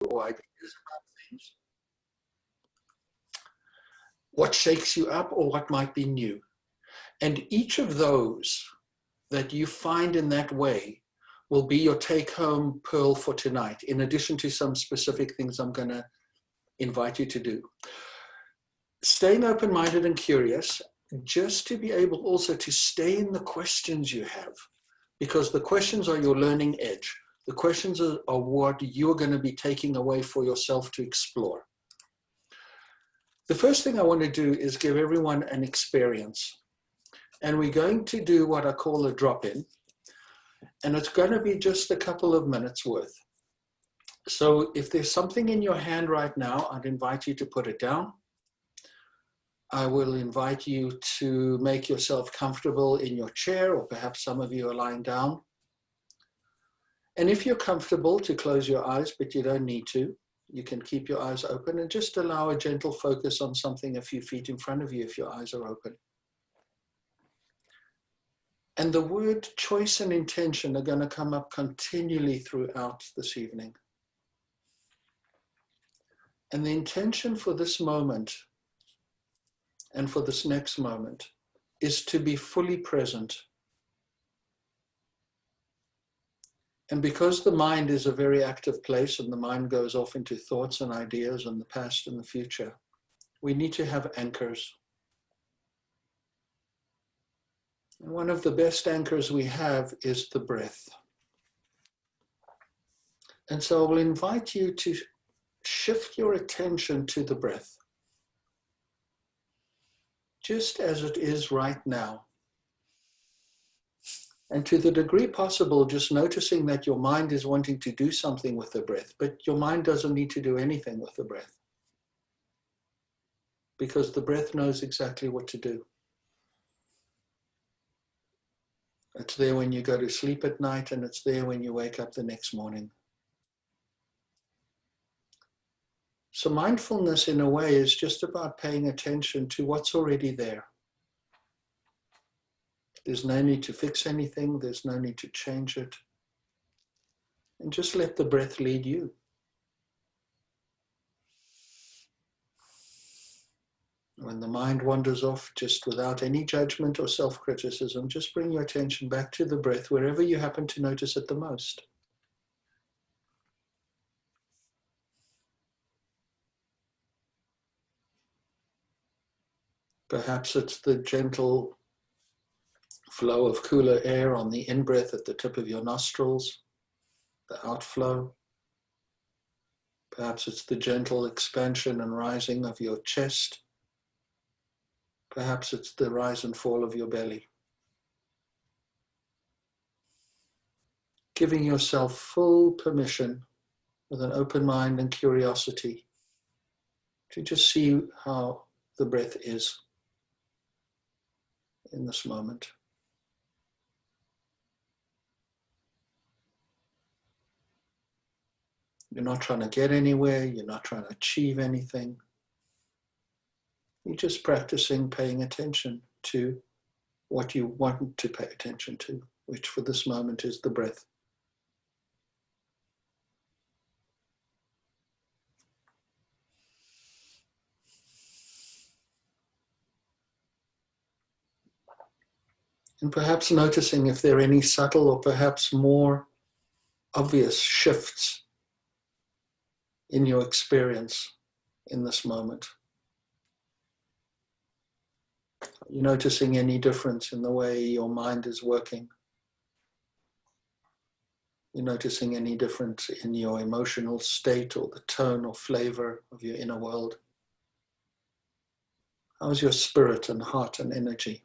or ideas about things, what shakes you up or what might be new. And each of those that you find in that way will be your take-home pearl for tonight, in addition to some specific things I'm going to invite you to do. Staying open-minded and curious, just to be able also to stay in the questions you have, because the questions are your learning edge. The questions are what you're going to be taking away for yourself to explore. The first thing I want to do is give everyone an experience. And we're going to do what I call a drop-in. And it's going to be just a couple of minutes worth. So if there's something in your hand right now, I'd invite you to put it down. I will invite you to make yourself comfortable in your chair, or perhaps some of you are lying down. And if you're comfortable, to close your eyes, but you don't need to. You can keep your eyes open and just allow a gentle focus on something a few feet in front of you if your eyes are open. And the word choice and intention are going to come up continually throughout this evening. And the intention for this moment and for this next moment is to be fully present. And because the mind is a very active place and the mind goes off into thoughts and ideas and the past and the future, we need to have anchors. And one of the best anchors we have is the breath. And so I will invite you to shift your attention to the breath, just as it is right now. And to the degree possible, just noticing that your mind is wanting to do something with the breath, but your mind doesn't need to do anything with the breath, because the breath knows exactly what to do. It's there when you go to sleep at night, and it's there when you wake up the next morning. So mindfulness, in a way, is just about paying attention to what's already there. There's no need to fix anything. There's no need to change it. And just let the breath lead you. When the mind wanders off, just without any judgment or self-criticism, just bring your attention back to the breath wherever you happen to notice it the most. Perhaps it's the gentle flow of cooler air on the in-breath at the tip of your nostrils, the outflow. Perhaps it's the gentle expansion and rising of your chest. Perhaps it's the rise and fall of your belly. Giving yourself full permission with an open mind and curiosity to just see how the breath is in this moment. You're not trying to get anywhere. You're not trying to achieve anything. You're just practicing paying attention to what you want to pay attention to, which for this moment is the breath. And perhaps noticing if there are any subtle or perhaps more obvious shifts in your experience in this moment. Are you noticing any difference in the way your mind is working? You're noticing any difference in your emotional state or the tone or flavor of your inner world? How's your spirit and heart and energy?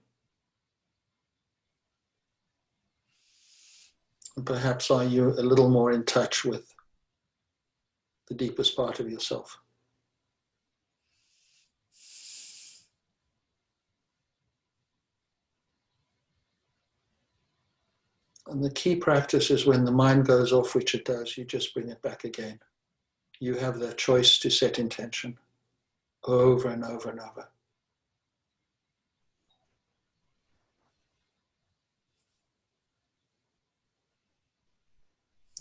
And perhaps are you a little more in touch with the deepest part of yourself? And the key practice is when the mind goes off, which it does, you just bring it back again. You have that choice to set intention over and over and over.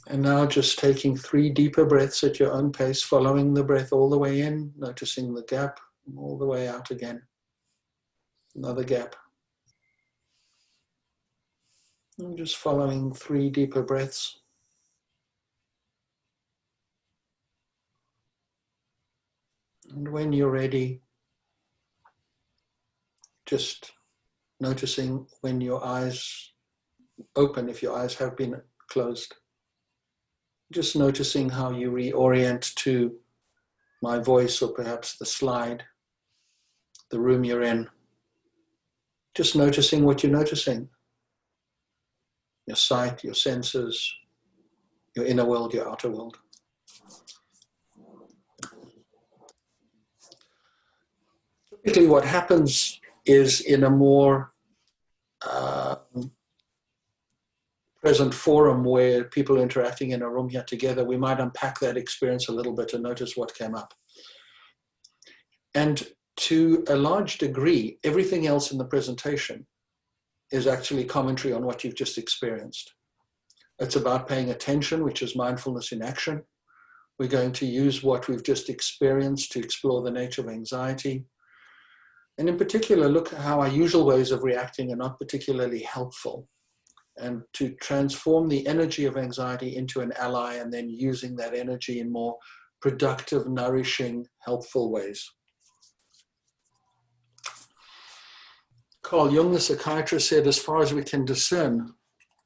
And now just taking 3 deeper breaths at your own pace, following the breath all the way in, noticing the gap, all the way out again. Another gap. And just following 3 deeper breaths. And when you're ready, just noticing when your eyes open, if your eyes have been closed. Just noticing how you reorient to my voice or perhaps the slide, the room you're in. Just noticing what you're noticing. Your sight, your senses, your inner world, your outer world. Typically what happens is in a more present forum where people are interacting in a room here together, we might unpack that experience a little bit and notice what came up. And to a large degree, everything else in the presentation is actually commentary on what you've just experienced. It's about paying attention, which is mindfulness in action. We're going to use what we've just experienced to explore the nature of anxiety. And in particular, look at how our usual ways of reacting are not particularly helpful, and to transform the energy of anxiety into an ally and then using that energy in more productive, nourishing, helpful ways. Carl Jung, the psychiatrist, said, as far as we can discern,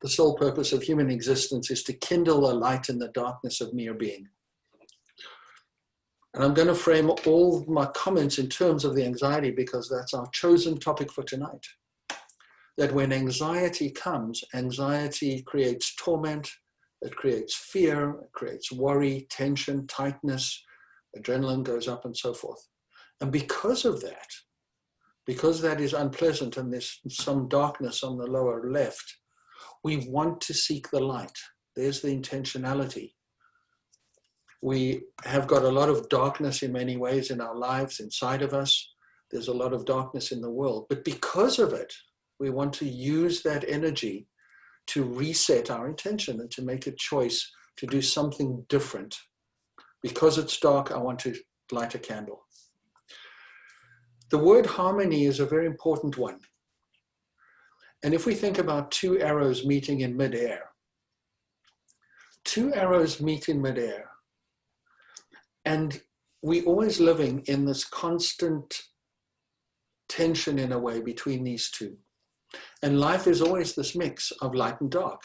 the sole purpose of human existence is to kindle a light in the darkness of mere being. And I'm going to frame all my comments in terms of the anxiety because that's our chosen topic for tonight. That when anxiety comes, anxiety creates torment, it creates fear, it creates worry, tension, tightness, adrenaline goes up and so forth. And because of that, because that is unpleasant and there's some darkness on the lower left, we want to seek the light. There's the intentionality. We have got a lot of darkness in many ways in our lives, inside of us. There's a lot of darkness in the world. But because of it, we want to use that energy to reset our intention and to make a choice to do something different. Because it's dark, I want to light a candle. The word harmony is a very important one. And if we think about 2 arrows meeting in midair, 2 arrows meet in midair, and we're always living in this constant tension in a way between these two. And life is always this mix of light and dark,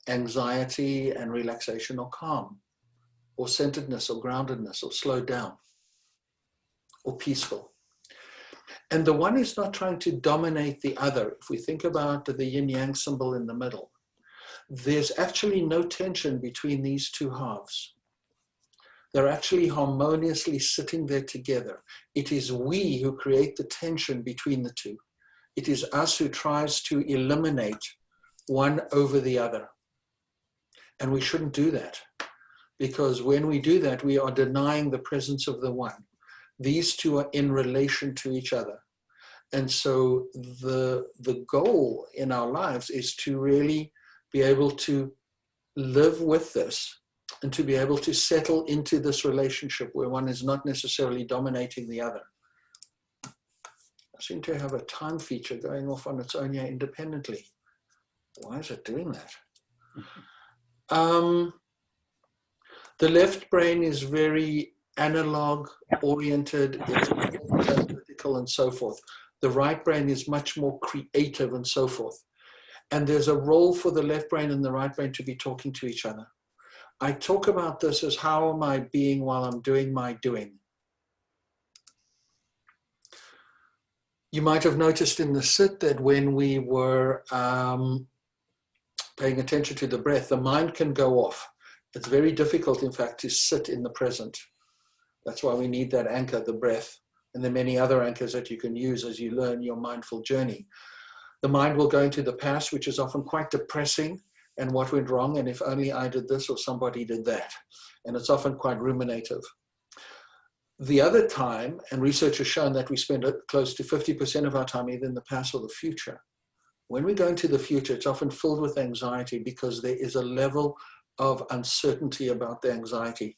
anxiety and relaxation or calm, or centeredness or groundedness or slowed down, or peaceful. And the one is not trying to dominate the other. If we think about the yin-yang symbol in the middle, there's actually no tension between these 2 halves. They're actually harmoniously sitting there together. It is we who create the tension between the 2. It is us who tries to eliminate one over the other. And we shouldn't do that, because when we do that, we are denying the presence of the one. These 2 are in relation to each other. And so the goal in our lives is to really be able to live with this and to be able to settle into this relationship where one is not necessarily dominating the other. I seem to have a time feature going off on its own here independently. Why is it doing that? The left brain is very analog oriented, it's analytical and so forth. The right brain is much more creative and so forth. And there's a role for the left brain and the right brain to be talking to each other. I talk about this as how am I being while I'm doing my doing. You might have noticed in the sit that when we were paying attention to the breath, the mind can go off. It's very difficult, in fact, to sit in the present. That's why we need that anchor, the breath, and the many other anchors that you can use as you learn your mindful journey. The mind will go into the past, which is often quite depressing, and what went wrong, and if only I did this or somebody did that. And it's often quite ruminative. The other time, and research has shown that we spend close to 50% of our time either in the past or the future. When we go into the future, it's often filled with anxiety because there is a level of uncertainty about the anxiety.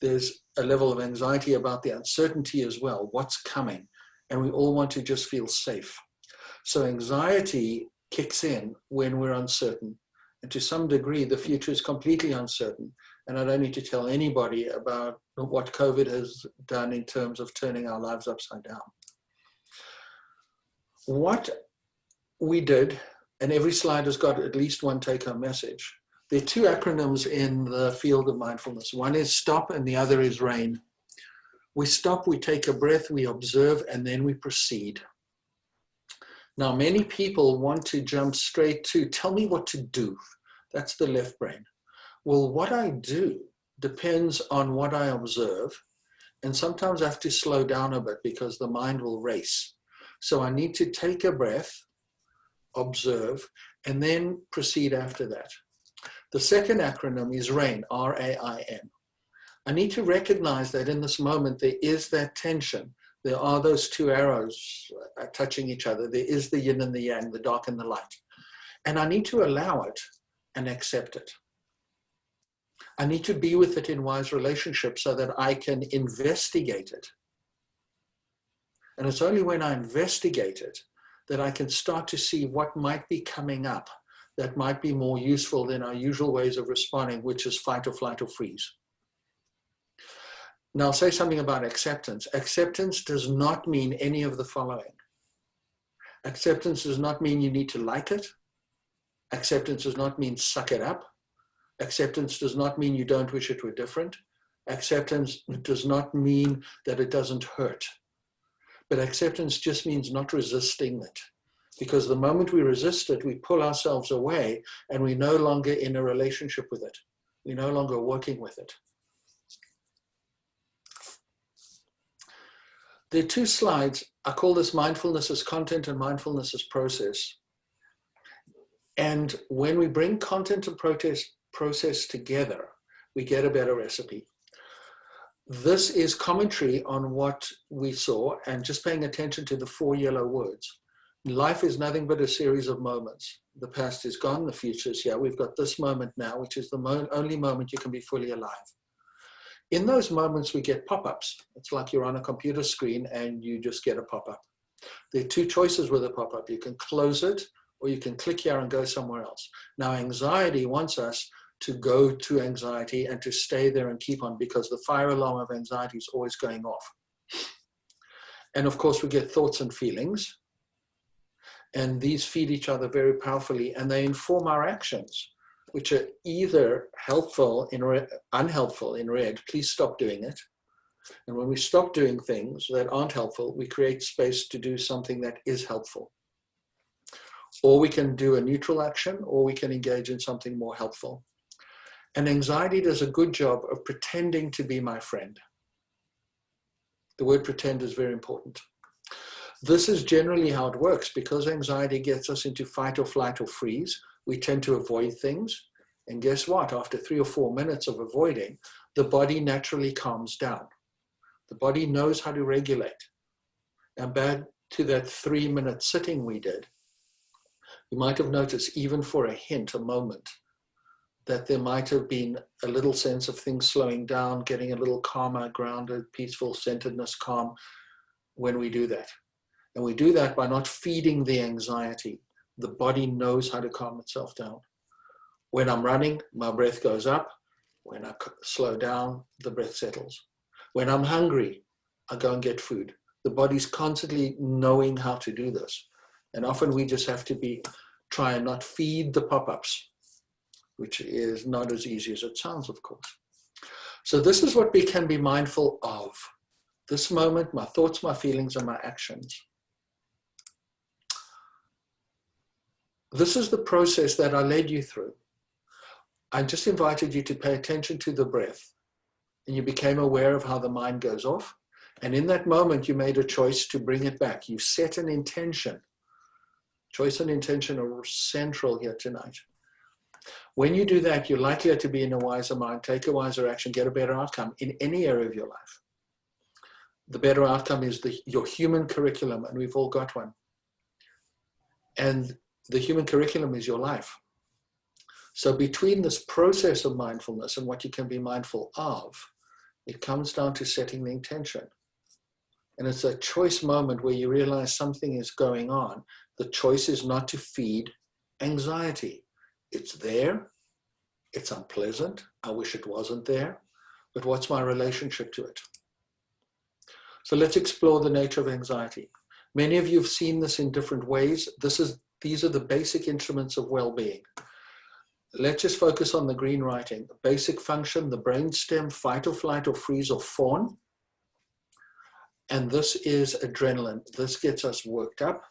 There's a level of anxiety about the uncertainty as well, what's coming. And we all want to just feel safe. So anxiety kicks in when we're uncertain. And to some degree, the future is completely uncertain. And I don't need to tell anybody about what COVID has done in terms of turning our lives upside down. What we did, and every slide has got at least one take-home message. There are two acronyms in the field of mindfulness. One is STOP and the other is RAIN. We stop, we take a breath, we observe, and then we proceed. Now, many people want to jump straight to, tell me what to do. That's the left brain. Well, what I do depends on what I observe. And sometimes I have to slow down a bit because the mind will race. So I need to take a breath, observe, and then proceed after that. The second acronym is RAIN, R-A-I-N. I need to recognize that in this moment, there is that tension. There are those two arrows touching each other. There is the yin and the yang, the dark and the light. And I need to allow it and accept it. I need to be with it in wise relationship so that I can investigate it. And it's only when I investigate it that I can start to see what might be coming up that might be more useful than our usual ways of responding, which is fight or flight or freeze. Now, I'll say something about acceptance. Acceptance does not mean any of the following. Acceptance does not mean you need to like it. Acceptance does not mean suck it up. Acceptance does not mean you don't wish it were different. Acceptance does not mean that it doesn't hurt. But acceptance just means not resisting it. Because the moment we resist it, we pull ourselves away and we're no longer in a relationship with it. We're no longer working with it. There are two slides. I call this mindfulness as content and mindfulness as process. And when we bring content and process together, we get a better recipe. This is commentary on what we saw and just paying attention to the 4 yellow words. Life is nothing but a series of moments. The past is gone, the future is here. We've got this moment now, which is the only moment you can be fully alive. In those moments, we get pop-ups. It's like you're on a computer screen and you just get a pop-up. There are two choices with a pop-up. You can close it or you can click here and go somewhere else. Now, anxiety wants us to go to anxiety and to stay there and keep on because the fire alarm of anxiety is always going off. And of course, we get thoughts and feelings. And these feed each other very powerfully and they inform our actions, which are either helpful in red, unhelpful in red. Please stop doing it. And when we stop doing things that aren't helpful, we create space to do something that is helpful. Or we can do a neutral action, or we can engage in something more helpful. And anxiety does a good job of pretending to be my friend. The word pretend is very important. This is generally how it works. Because anxiety gets us into fight or flight or freeze, we tend to avoid things. And guess what? After 3 or 4 minutes of avoiding, the body naturally calms down. The body knows how to regulate. And back to that 3-minute sitting we did, you might have noticed, even for a hint, a moment, that there might have been a little sense of things slowing down, getting a little calmer, grounded, peaceful, centeredness, calm when we do that. And we do that by not feeding the anxiety. The body knows how to calm itself down. When I'm running, my breath goes up. When I slow down, the breath settles. When I'm hungry, I go and get food. The body's constantly knowing how to do this. And often we just have to try and not feed the pop-ups, which is not as easy as it sounds, of course. So this is what we can be mindful of. This moment, my thoughts, my feelings, and my actions. This is the process that I led you through. I just invited you to pay attention to the breath, and you became aware of how the mind goes off. And in that moment, you made a choice to bring it back. You set an intention. Choice and intention are central here tonight. When you do that, you're likelier to be in a wiser mind, take a wiser action, get a better outcome in any area of your life. The better outcome is your human curriculum, and we've all got one. And the human curriculum is your life. So between this process of mindfulness and what you can be mindful of, it comes down to setting the intention. And it's a choice moment where you realize something is going on. The choice is not to feed anxiety. It's there. It's unpleasant. I wish it wasn't there. But what's my relationship to it? So let's explore the nature of anxiety. Many of you have seen this in different ways. These are the basic instruments of well-being. Let's just focus on the green writing. Basic function, the brainstem, fight or flight or freeze or fawn. And this is adrenaline. This gets us worked up.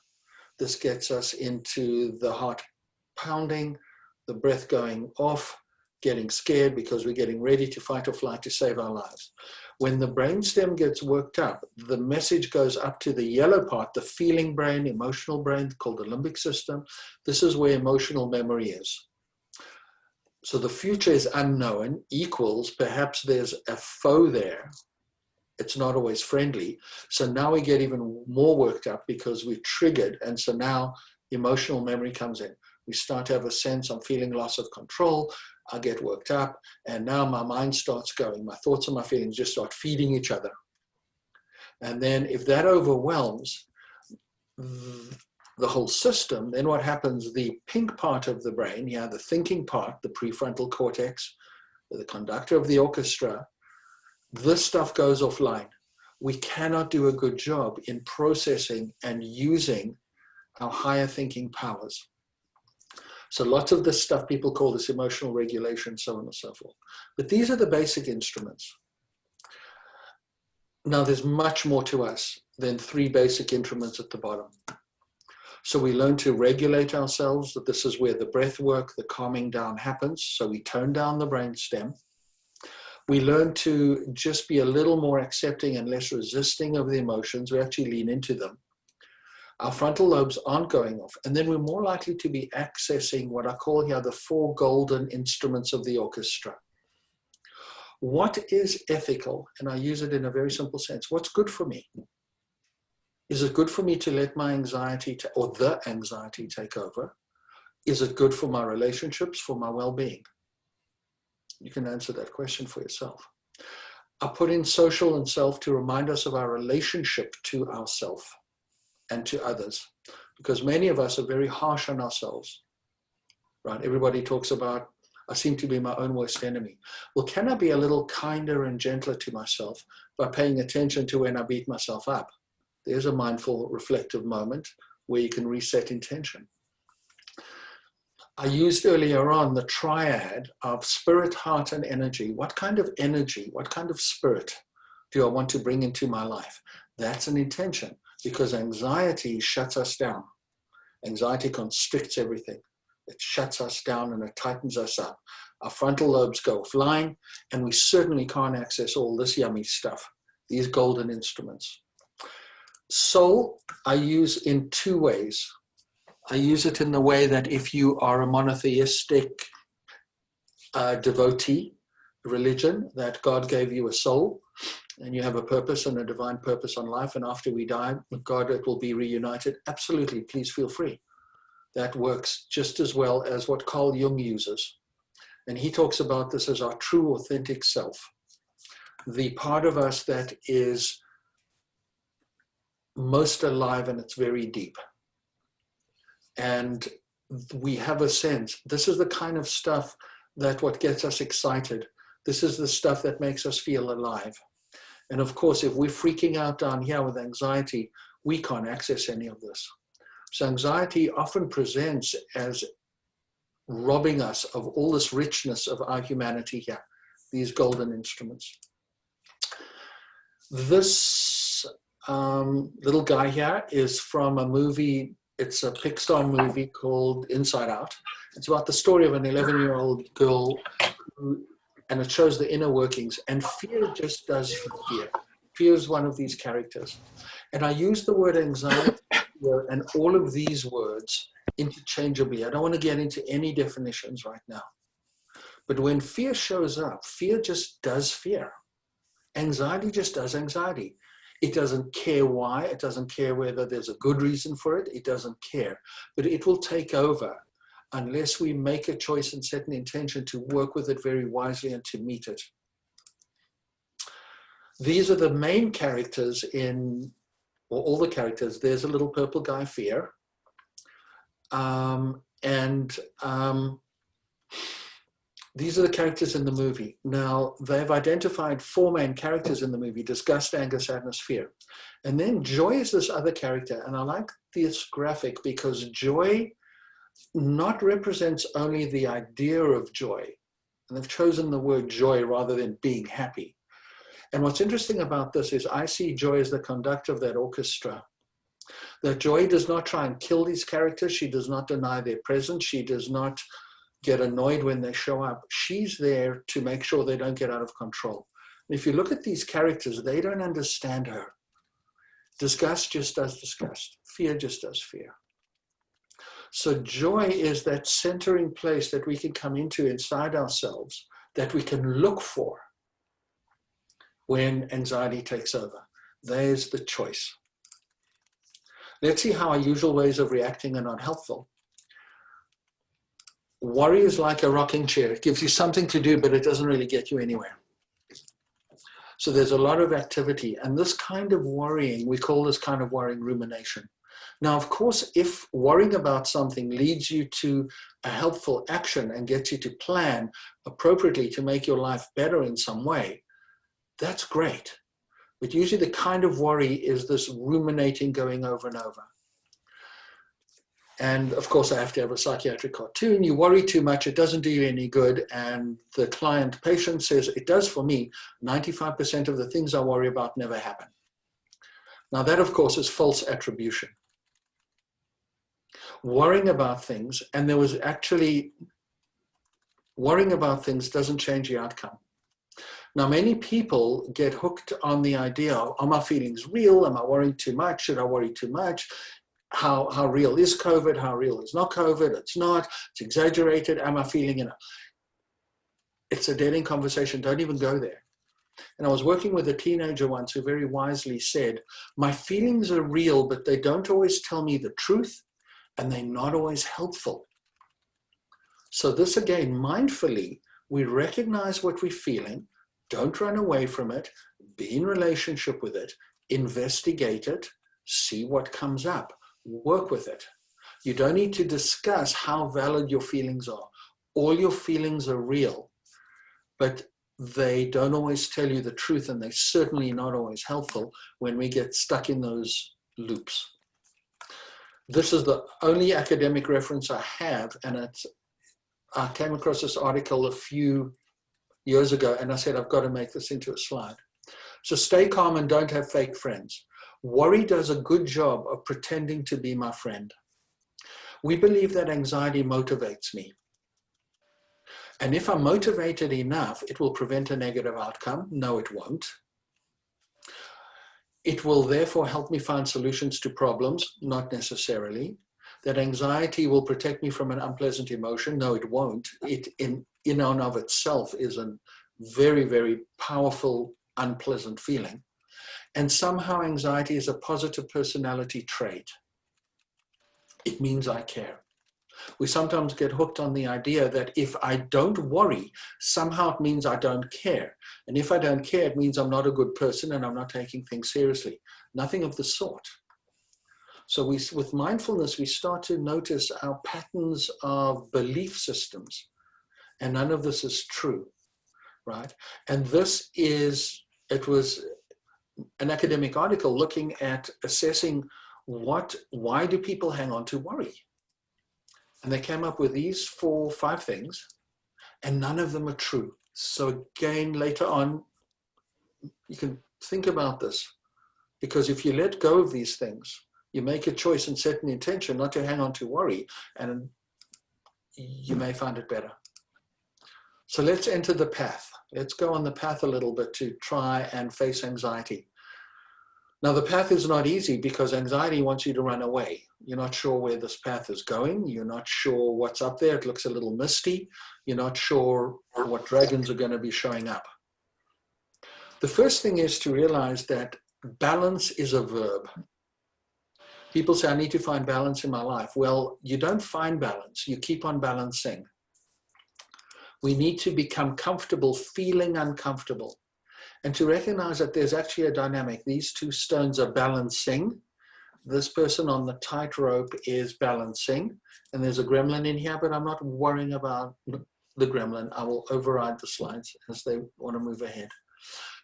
This gets us into the heart pounding, the breath going off, getting scared because we're getting ready to fight or flight to save our lives. When the brainstem gets worked up, the message goes up to the yellow part, the feeling brain, emotional brain, called the limbic system. This is where emotional memory is. So the future is unknown, equals perhaps there's a foe there. It's not always friendly. So now we get even more worked up because we're triggered. And so now emotional memory comes in. We start to have a sense, I'm feeling loss of control. I get worked up. And now my mind starts going. My thoughts and my feelings just start feeding each other. And then if that overwhelms the whole system, then what happens, the pink part of the brain, the thinking part, the prefrontal cortex, the conductor of the orchestra, this stuff goes offline. We cannot do a good job in processing and using our higher thinking powers. So lots of this stuff people call this emotional regulation, so on and so forth. But these are the basic instruments. Now there's much more to us than 3 basic instruments at the bottom. So we learn to regulate ourselves, that this is where the breath work, the calming down happens. So we tone down the brainstem. We learn to just be a little more accepting and less resisting of the emotions. We actually lean into them. Our frontal lobes aren't going off. And then we're more likely to be accessing what I call here the 4 golden instruments of the orchestra. What is ethical? And I use it in a very simple sense. What's good for me? Is it good for me to let my anxiety or the anxiety take over? Is it good for my relationships, for my well-being? You can answer that question for yourself. I put in social and self to remind us of our relationship to ourself and to others, because many of us are very harsh on ourselves, right? Everybody talks about, I seem to be my own worst enemy. Well, can I be a little kinder and gentler to myself by paying attention to when I beat myself up? There's a mindful, reflective moment where you can reset intention. I used earlier on the triad of spirit, heart, and energy. What kind of energy, what kind of spirit do I want to bring into my life? That's an intention, because anxiety shuts us down. Anxiety constricts everything. It shuts us down and it tightens us up. Our frontal lobes go offline, and we certainly can't access all this yummy stuff, these golden instruments. Soul, I use in 2 ways. I use it in the way that if you are a monotheistic devotee religion, that God gave you a soul and you have a purpose and a divine purpose on life, and after we die, with God it will be reunited. Absolutely, please feel free. That works just as well as what Carl Jung uses. And he talks about this as our true, authentic self. The part of us that is most alive and it's very deep. And we have a sense, this is the kind of stuff that what gets us excited. This is the stuff that makes us feel alive. And of course, if we're freaking out down here with anxiety, we can't access any of this. So anxiety often presents as robbing us of all this richness of our humanity here, these golden instruments. This little guy here is from a movie. It's a Pixar movie called Inside Out. It's about the story of an 11-year-old girl, and it shows the inner workings. And fear just does fear. Fear is one of these characters. And I use the word anxiety and all of these words interchangeably. I don't want to get into any definitions right now. But when fear shows up, fear just does fear. Anxiety just does anxiety. It doesn't care why. It doesn't care whether there's a good reason for it. It doesn't care. But it will take over unless we make a choice and set an intention to work with it very wisely and to meet it. These are the main characters in, or all the characters. There's a little purple guy, Fear. These are the characters in the movie. Now, they've identified 4 main characters in the movie: disgust, anger, sadness, fear. And then joy is this other character. And I like this graphic because joy not represents only the idea of joy. And they've chosen the word joy rather than being happy. And what's interesting about this is I see joy as the conductor of that orchestra. That joy does not try and kill these characters. She does not deny their presence. She does not get annoyed when they show up. She's there to make sure they don't get out of control. And if you look at these characters, they don't understand her. Disgust just does disgust. Fear just does fear. So joy is that centering place that we can come into inside ourselves, that we can look for when anxiety takes over. There's the choice. Let's see how our usual ways of reacting are not helpful. Worry is like a rocking chair. It gives you something to do, but it doesn't really get you anywhere. So there's a lot of activity. And this kind of worrying, we call this kind of worrying rumination. Now, of course, if worrying about something leads you to a helpful action and gets you to plan appropriately to make your life better in some way, that's great. But usually the kind of worry is this ruminating going over and over. And of course, I have to have a psychiatric cartoon. You worry too much, it doesn't do you any good. And the client patient says, it does for me. 95% of the things I worry about never happen. Now that, of course, is false attribution. Worrying about things, and there was actually, worrying about things doesn't change the outcome. Now, many people get hooked on the idea of, are my feelings real? Am I worrying too much? Should I worry too much? How real is COVID? How real is not COVID? It's not. It's exaggerated. Am I feeling it? It's a dead-end conversation. Don't even go there. And I was working with a teenager once who very wisely said, my feelings are real, but they don't always tell me the truth, and they're not always helpful. So this, again, mindfully, we recognize what we're feeling, don't run away from it, be in relationship with it, investigate it, see what comes up. Work with it. You don't need to discuss how valid your feelings are. All your feelings are real, but they don't always tell you the truth, and they're certainly not always helpful when we get stuck in those loops. This is the only academic reference I have, and I came across this article a few years ago, and I said, I've got to make this into a slide. So stay calm and don't have fake friends. Worry does a good job of pretending to be my friend. We believe that anxiety motivates me. And if I'm motivated enough, it will prevent a negative outcome. No, it won't. It will therefore help me find solutions to problems, not necessarily. That anxiety will protect me from an unpleasant emotion. No, it won't. It in and of itself is a very, very powerful, unpleasant feeling. And somehow anxiety is a positive personality trait. It means I care. We sometimes get hooked on the idea that if I don't worry, somehow it means I don't care. And if I don't care, it means I'm not a good person and I'm not taking things seriously. Nothing of the sort. So with mindfulness, we start to notice our patterns of belief systems. And none of this is true, right? And this is, it was an academic article looking at assessing why do people hang on to worry? And they came up with these 4 or 5 things, and none of them are true. So again, later on, you can think about this, because if you let go of these things, you make a choice and set an intention not to hang on to worry, and you may find it better. So let's enter the path. Let's go on the path a little bit to try and face anxiety. Now, the path is not easy because anxiety wants you to run away. You're not sure where this path is going. You're not sure what's up there. It looks a little misty. You're not sure what dragons are going to be showing up. The first thing is to realize that balance is a verb. People say, I need to find balance in my life. Well, you don't find balance. You keep on balancing. We need to become comfortable feeling uncomfortable, and to recognize that there's actually a dynamic. These two stones are balancing. This person on the tightrope is balancing, and there's a gremlin in here, but I'm not worrying about the gremlin. I will override the slides as they want to move ahead.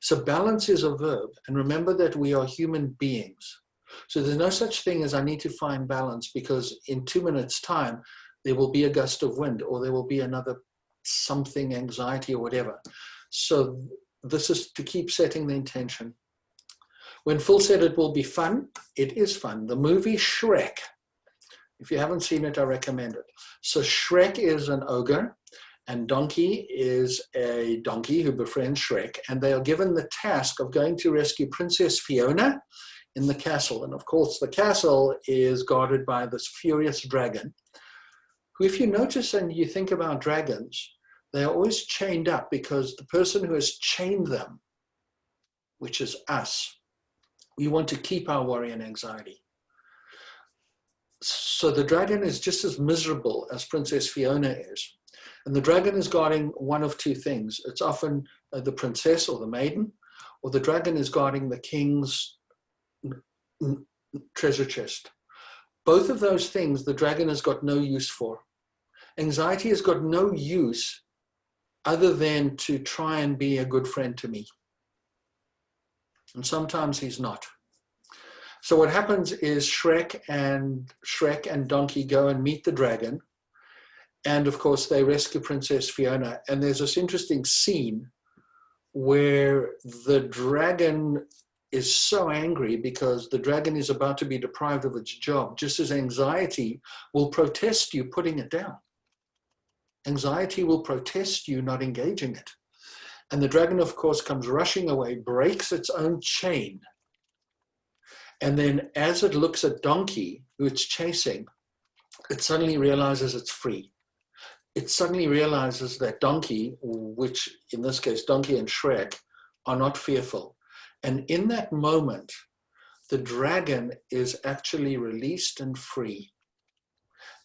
So balance is a verb, and remember that we are human beings. So there's no such thing as I need to find balance, because in 2 minutes' time, there will be a gust of wind, or there will be another something, anxiety or whatever. So this is to keep setting the intention. When Phil said it will be fun, it is fun. The movie Shrek, if you haven't seen it, I recommend it. So Shrek is an ogre, and Donkey is a donkey who befriends Shrek, and they are given the task of going to rescue Princess Fiona in the castle. And of course, the castle is guarded by this furious dragon, who, if you notice and you think about dragons, they are always chained up because the person who has chained them, which is us, we want to keep our worry and anxiety. So the dragon is just as miserable as Princess Fiona is. And the dragon is guarding one of two things. It's often the princess or the maiden, or the dragon is guarding the king's treasure chest. Both of those things the dragon has got no use for. Anxiety has got no use other than to try and be a good friend to me. And sometimes he's not. So what happens is Shrek and Donkey go and meet the dragon. And of course, they rescue Princess Fiona. And there's this interesting scene where the dragon is so angry because the dragon is about to be deprived of its job, just as anxiety will protest you putting it down. Anxiety will protest you not engaging it. And the dragon, of course, comes rushing away, breaks its own chain. And then as it looks at Donkey, who it's chasing, it suddenly realizes it's free. It suddenly realizes that Donkey, which in this case, Donkey and Shrek, are not fearful. And in that moment, the dragon is actually released and free.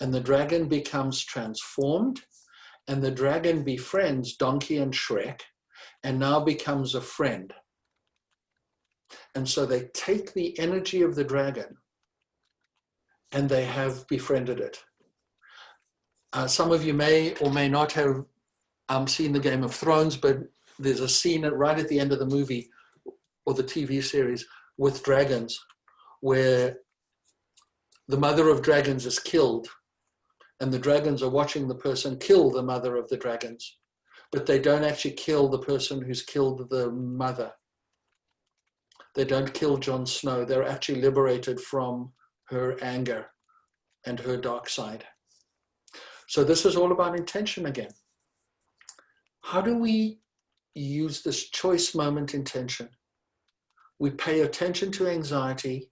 And the dragon becomes transformed, and the dragon befriends Donkey and Shrek, and now becomes a friend. And so they take the energy of the dragon, and they have befriended it. Some of you may or may not have seen the Game of Thrones, but there's a scene right at the end of the movie or the TV series with dragons where the mother of dragons is killed, and the dragons are watching the person kill the mother of the dragons, but they don't actually kill the person who's killed the mother. They don't kill Jon Snow. They're actually liberated from her anger and her dark side. So this is all about intention again. How do we use this choice moment intention? We pay attention to anxiety,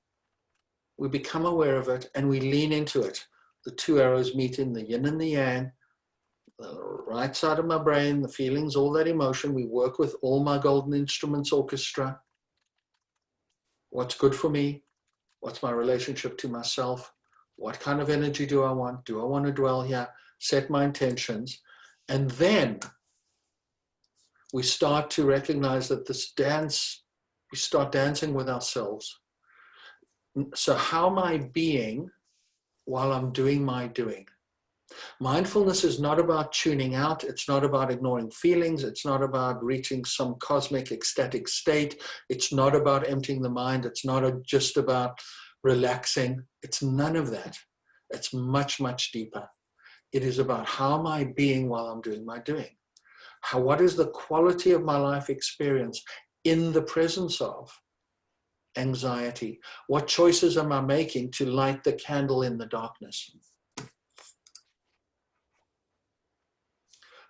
we become aware of it, and we lean into it. The two arrows meet in the yin and the yang, the right side of my brain, the feelings, all that emotion. We work with all my golden instruments orchestra. What's good for me? What's my relationship to myself? What kind of energy do I want? Do I want to dwell here? Set my intentions. And then we start to recognize that this dance, we start dancing with ourselves. So how am I being while I'm doing my doing? Mindfulness is not about tuning out. It's not about ignoring feelings. It's not about reaching some cosmic ecstatic state. It's not about emptying the mind. It's not just about relaxing. It's none of that. It's much, much deeper. It is about how am I being while I'm doing my doing? What is the quality of my life experience in the presence of anxiety? What choices am I making to light the candle in the darkness?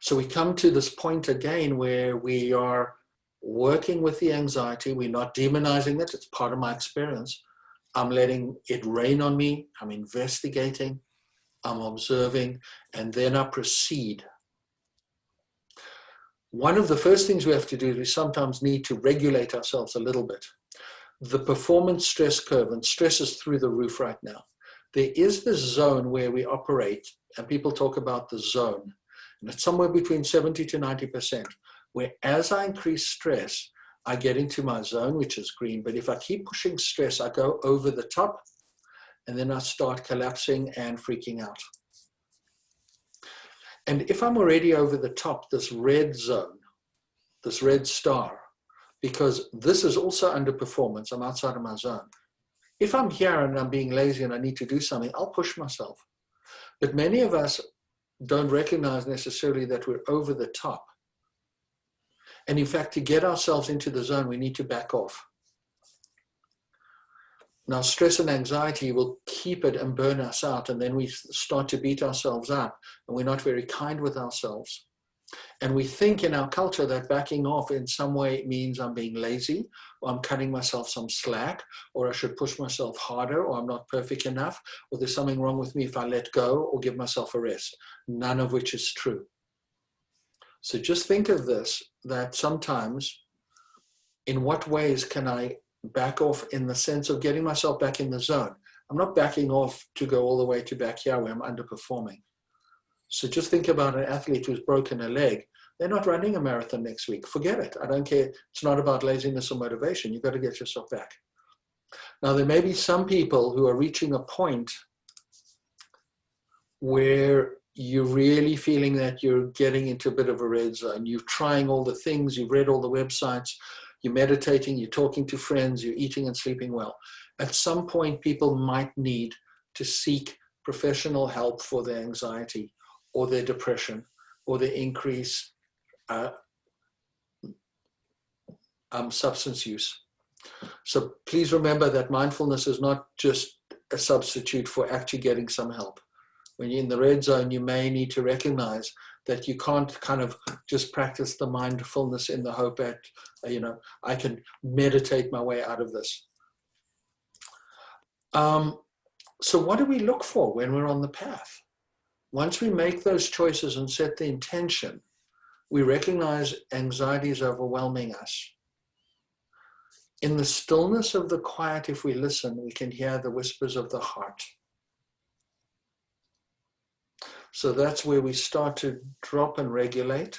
So we come to this point again where we are working with the anxiety. We're not demonizing it. It's part of my experience. I'm letting it rain on me. I'm investigating. I'm observing. And then I proceed. One of the first things we have to do is sometimes need to regulate ourselves a little bit. the performance stress curve, and stress is through the roof right now. There is this zone where we operate, and people talk about the zone, and it's somewhere between 70 to 90%, where as I increase stress, I get into my zone, which is green. But if I keep pushing stress, I go over the top, and then I start collapsing and freaking out. And if I'm already over the top, this red zone, this red star, because this is also underperformance, I'm outside of my zone. If I'm here and I'm being lazy and I need to do something, I'll push myself. But many of us don't recognize necessarily that we're over the top. And in fact, to get ourselves into the zone, we need to back off. Now, stress and anxiety will keep it and burn us out, and then we start to beat ourselves up, and we're not very kind with ourselves. And we think in our culture that backing off in some way means I'm being lazy, or I'm cutting myself some slack, or I should push myself harder, or I'm not perfect enough, or there's something wrong with me if I let go or give myself a rest. None of which is true. So just think of this, that sometimes, in what ways can I back off in the sense of getting myself back in the zone? I'm not backing off to go all the way to back here where I'm underperforming. So just think about an athlete who's broken a leg. They're not running a marathon next week. Forget it. I don't care. It's not about laziness or motivation. You've got to get yourself back. Now, there may be some people who are reaching a point where you're really feeling that you're getting into a bit of a red zone. You're trying all the things. You've read all the websites. You're meditating. You're talking to friends. You're eating and sleeping well. At some point, people might need to seek professional help for their anxiety, or their depression, or their increased substance use. So please remember that mindfulness is not just a substitute for actually getting some help. When you're in the red zone, you may need to recognize that you can't kind of just practice the mindfulness in the hope that, I can meditate my way out of this. So what do we look for when we're on the path? Once we make those choices and set the intention, we recognize anxiety is overwhelming us. In the stillness of the quiet, if we listen, we can hear the whispers of the heart. So that's where we start to drop and regulate.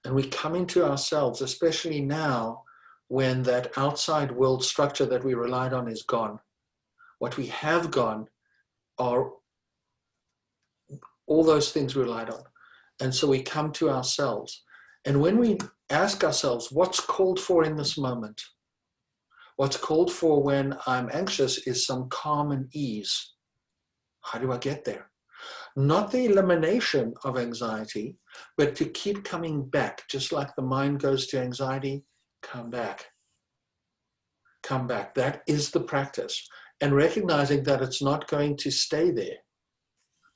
And we come into ourselves, especially now when that outside world structure that we relied on is gone. What we have gone are all those things we relied on. And so we come to ourselves. And when we ask ourselves, what's called for in this moment? What's called for when I'm anxious is some calm and ease. How do I get there? Not the elimination of anxiety, but to keep coming back. Just like the mind goes to anxiety, come back. Come back. That is the practice. And recognizing that it's not going to stay there,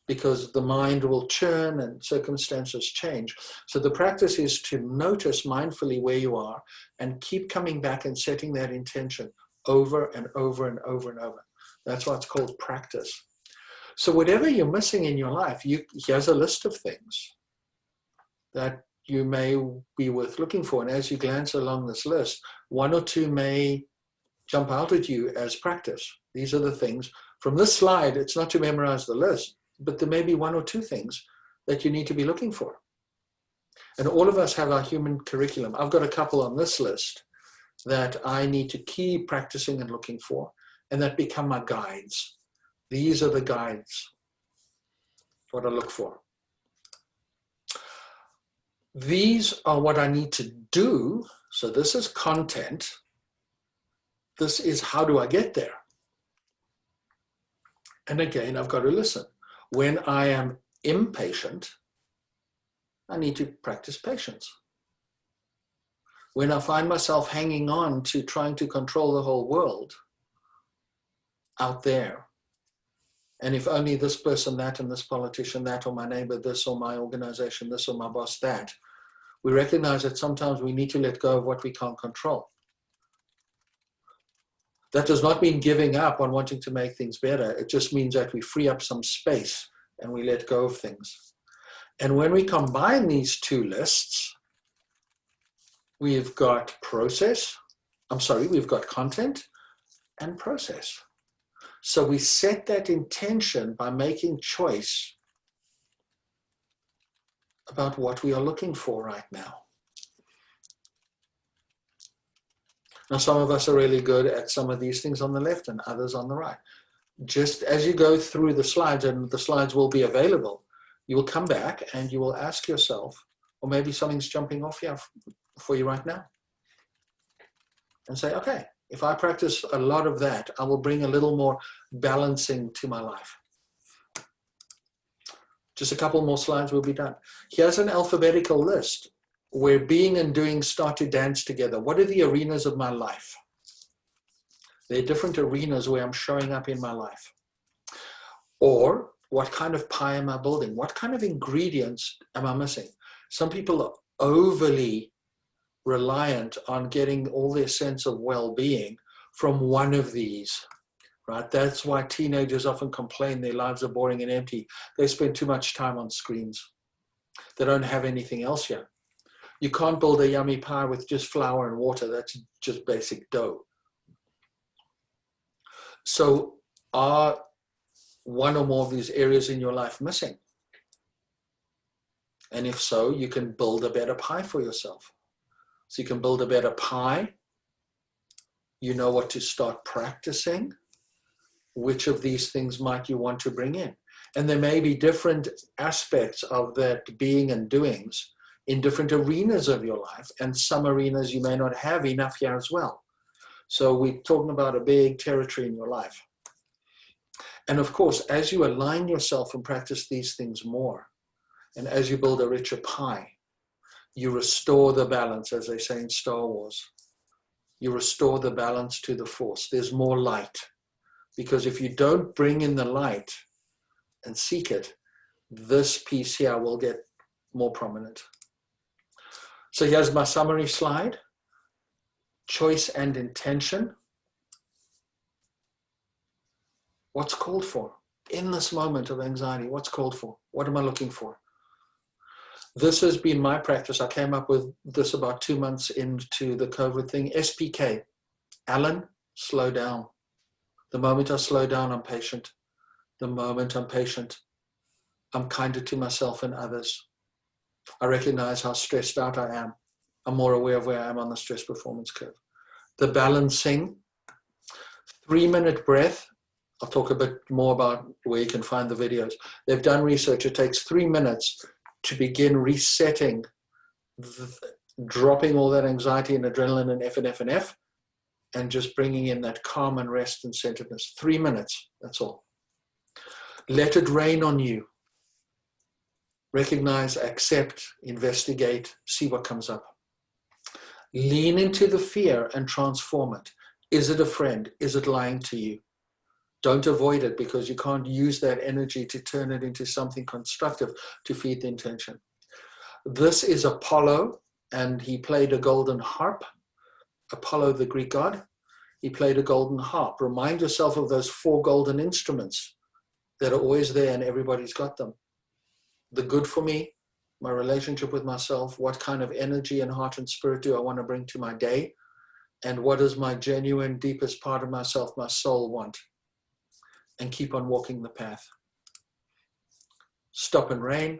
because the mind will churn and circumstances change. So the practice is to notice mindfully where you are and keep coming back and setting that intention over and over and over and over. That's why it's called practice. So whatever you're missing in your life, here's a list of things that you may be worth looking for. And as you glance along this list, one or two may jump out at you as practice. These are the things. From this slide, it's not to memorize the list, but there may be one or two things that you need to be looking for. And all of us have our human curriculum. I've got a couple on this list that I need to keep practicing and looking for, and that become my guides. These are the guides, what I look for. These are what I need to do. So this is content. This is how do I get there? And again, I've got to listen. When I am impatient, I need to practice patience. When I find myself hanging on to trying to control the whole world out there, and if only this person, that, and this politician, that, or my neighbor, this, or my organization, this, or my boss, that, we recognize that sometimes we need to let go of what we can't control. That does not mean giving up on wanting to make things better. It just means that we free up some space and we let go of things. And when we combine these two lists, we've got process we've got content and process. So we set that intention by making choice about what we are looking for right now. Now, some of us are really good at some of these things on the left and others on the right. Just as you go through the slides, and the slides will be available, you will come back and you will ask yourself, or maybe something's jumping off here for you right now, and say, okay, if I practice a lot of that, I will bring a little more balancing to my life. Just a couple more slides, we'll be done. Here's an alphabetical list where being and doing start to dance together. What are the arenas of my life? There are different arenas where I'm showing up in my life. Or what kind of pie am I building? What kind of ingredients am I missing? Some people are overly reliant on getting all their sense of well-being from one of these, right? That's why teenagers often complain their lives are boring and empty. They spend too much time on screens. They don't have anything else yet. You can't build a yummy pie with just flour and water. That's just basic dough. So are one or more of these areas in your life missing? And if so, you can build a better pie for yourself. So you can build a better pie. You know what to start practicing. Which of these things might you want to bring in? And there may be different aspects of that being and doings in different arenas of your life. And some arenas you may not have enough here as well. So we're talking about a big territory in your life. And of course, as you align yourself and practice these things more, and as you build a richer pie, you restore the balance, as they say in Star Wars. You restore the balance to the Force. There's more light. Because if you don't bring in the light and seek it, this piece here will get more prominent. So here's my summary slide. Choice and intention. What's called for? In this moment of anxiety, what's called for? What am I looking for? This has been my practice. I came up with this about 2 months into the COVID thing. SPK. Allan, slow down. The moment I slow down, I'm patient. The moment I'm patient, I'm kinder to myself and others. I recognize how stressed out I am. I'm more aware of where I am on the stress performance curve. The balancing, 3-minute breath. I'll talk a bit more about where you can find the videos. They've done research. It takes 3 minutes to begin resetting, dropping all that anxiety and adrenaline and F, and just bringing in that calm and rest and centeredness. 3 minutes, that's all. Let it rain on you. Recognize, accept, investigate, see what comes up. Lean into the fear and transform it. Is it a friend? Is it lying to you? Don't avoid it, because you can't use that energy to turn it into something constructive to feed the intention. This is Apollo, and he played a golden harp. Apollo, the Greek god, he played a golden harp. Remind yourself of those 4 golden instruments that are always there and everybody's got them. The good for me, my relationship with myself, what kind of energy and heart and spirit do I want to bring to my day, and what does my genuine, deepest part of myself, my soul, want? And keep on walking the path. Stop and rain.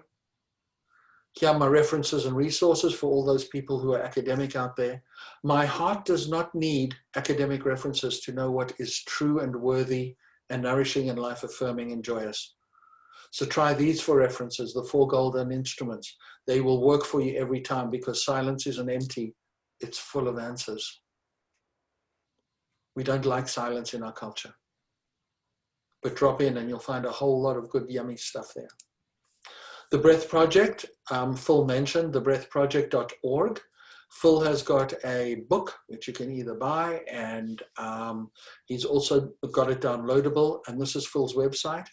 Here are my references and resources for all those people who are academic out there. My heart does not need academic references to know what is true and worthy and nourishing and life-affirming and joyous. So try these 4 references, the 4 golden instruments. They will work for you every time, because silence isn't empty. It's full of answers. We don't like silence in our culture. But drop in and you'll find a whole lot of good, yummy stuff there. The Breath Project, Phil mentioned, thebreathproject.org. Phil has got a book which you can either buy, and he's also got it downloadable, and this is Phil's website.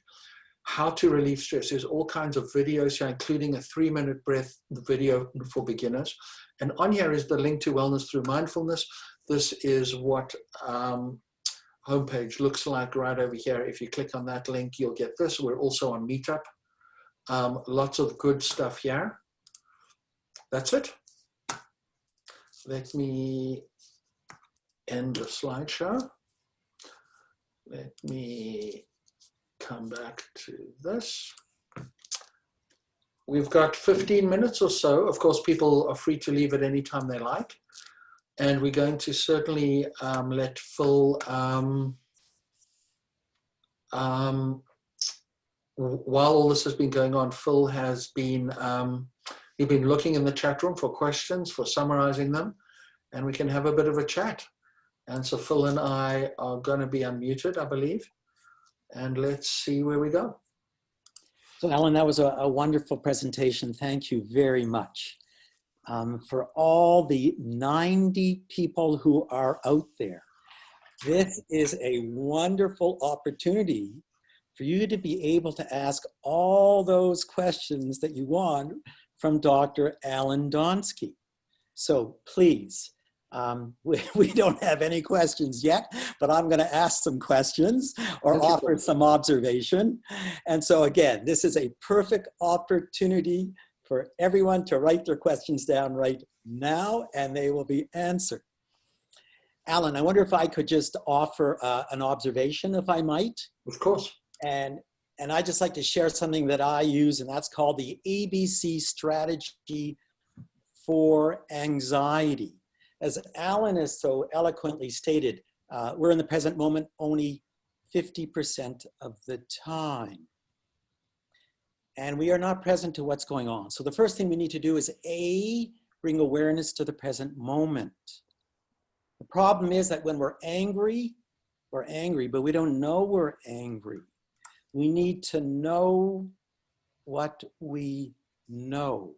How to relieve stress. There's all kinds of videos here, including a 3-minute breath video for beginners. And on here is the link to Wellness Through Mindfulness. This is what homepage looks like right over here. If you click on that link, you'll get this. We're also on Meetup. Lots of good stuff here. That's it. Let me end the slideshow. Let me come back to this. We've got 15 minutes or so. Of course, people are free to leave at any time they like. And we're going to certainly let Phil, while all this has been going on, Phil has been, he's been looking in the chat room for questions, for summarizing them, and we can have a bit of a chat. And so Phil and I are going to be unmuted, I believe. And let's see where we go. So Allan, that was a wonderful presentation. Thank you very much. For all the 90 people who are out there, this is a wonderful opportunity for you to be able to ask all those questions that you want from Dr. Allan Donsky. So please, we don't have any questions yet, but I'm going to ask some questions or offer some observation. And so again, this is a perfect opportunity for everyone to write their questions down right now, and they will be answered. Allan, I wonder if I could just offer an observation, if I might. Of course. And I'd just like to share something that I use, and that's called the ABC strategy for anxiety. As Allan has so eloquently stated, we're in the present moment only 50% of the time. And we are not present to what's going on. So the first thing we need to do is A, bring awareness to the present moment. The problem is that when we're angry, but we don't know we're angry. We need to know what we know.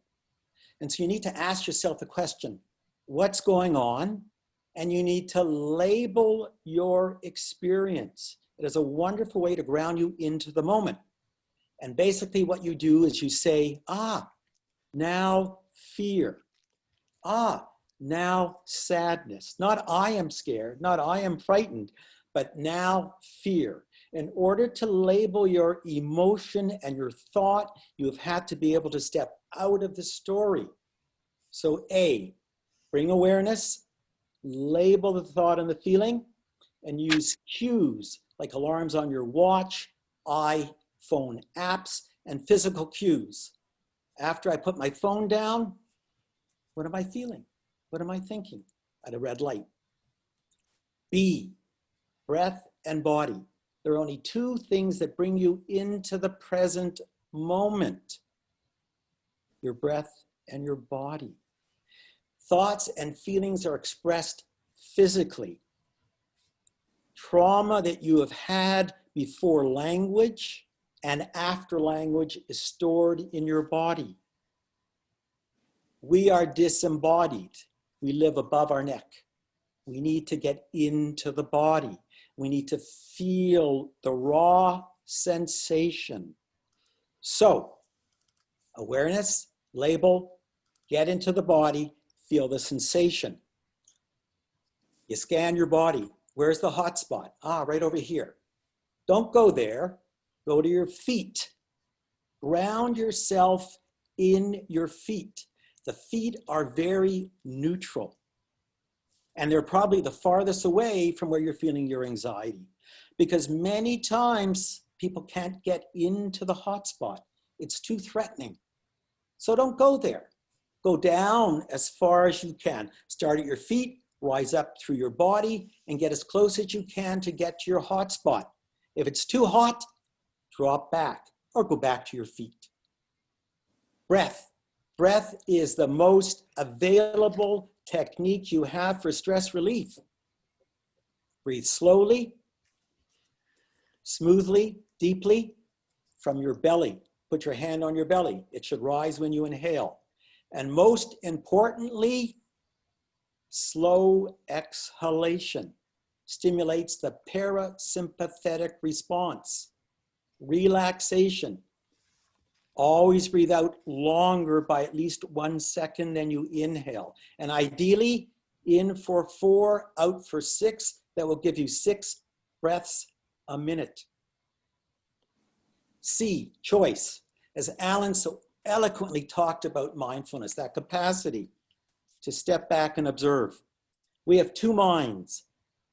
And so you need to ask yourself the question, what's going on? And you need to label your experience. It is a wonderful way to ground you into the moment. And basically what you do is you say, now fear. Now sadness. Not I am scared, not I am frightened, but now fear. In order to label your emotion and your thought, you've had to be able to step out of the story. So A, bring awareness, label the thought and the feeling, and use cues like alarms on your watch, iPhone apps, and physical cues. After I put my phone down, what am I feeling? What am I thinking? At a red light. B, breath and body. There are only two things that bring you into the present moment: your breath and your body. Thoughts and feelings are expressed physically. Trauma that you have had before language and after language is stored in your body. We are disembodied. We live above our neck. We need to get into the body. We need to feel the raw sensation. So, awareness, label, get into the body, feel the sensation. You scan your body. Where's the hot spot? Right over here. Don't go there. Go to your feet. Ground yourself in your feet. The feet are very neutral. And they're probably the farthest away from where you're feeling your anxiety. Because many times people can't get into the hot spot. It's too threatening. So don't go there. Go down as far as you can. Start at your feet, rise up through your body, and get as close as you can to get to your hot spot. If it's too hot, drop back or go back to your feet. Breath. Breath is the most available technique you have for stress relief. Breathe slowly, smoothly, deeply from your belly. Put your hand on your belly. It should rise when you inhale. And most importantly, slow exhalation stimulates the parasympathetic response. Relaxation. Always breathe out longer by at least 1 second than you inhale. And ideally, in for 4, out for 6. That will give you 6 breaths a minute. C, choice. As Allan so eloquently talked about mindfulness, that capacity to step back and observe. We have 2 minds.